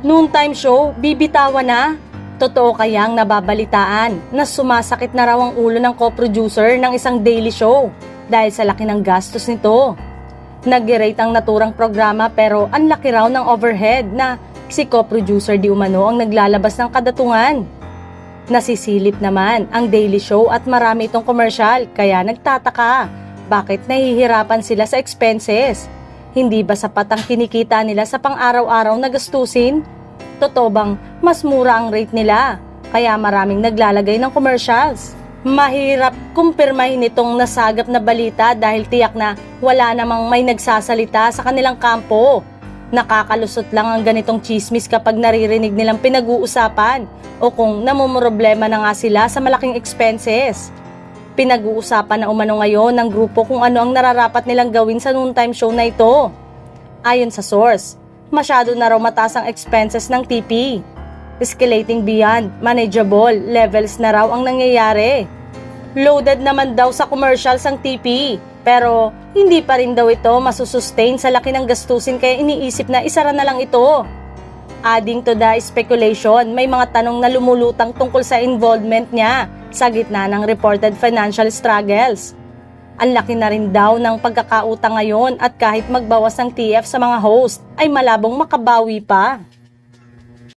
Noontime show, bibitawan na. Totoo kayang nababalitaan na sumasakit na raw ang ulo ng co-producer ng isang daily show dahil sa laki ng gastos nito. Nag-rate ang naturang programa pero ang laki raw ng overhead na si co-producer di umano ang naglalabas ng kadatungan. Nasisilip naman ang daily show at marami itong commercial kaya nagtataka bakit nahihirapan sila sa expenses. Hindi ba sapat ang kinikita nila sa pang-araw-araw na gastusin? Totoo bang mas mura ang rate nila kaya maraming naglalagay ng commercials? Mahirap kumpirmahin itong nasagap na balita dahil tiyak na wala namang may nagsasalita sa kanilang kampo. Nakakalusot lang ang ganitong chismis kapag naririnig nilang pinag-uusapan o kung namumroblema na nga sila sa malaking expenses. Pinag-uusapan na umano ngayon ng grupo kung ano ang nararapat nilang gawin sa noontime show na ito. Ayon sa source, masyado na raw mataas ang expenses ng TP. Escalating beyond manageable levels na raw ang nangyayari. Loaded naman daw sa commercials ang TP, pero hindi pa rin daw ito masusustain sa laki ng gastusin kaya iniisip na isara na lang ito. Adding to the speculation, may mga tanong na lumulutang tungkol sa involvement niya sa gitna ng reported financial struggles. Ang laki na rin daw ng pagkakautang ngayon at kahit magbawas ng TF sa mga host ay malabong makabawi pa.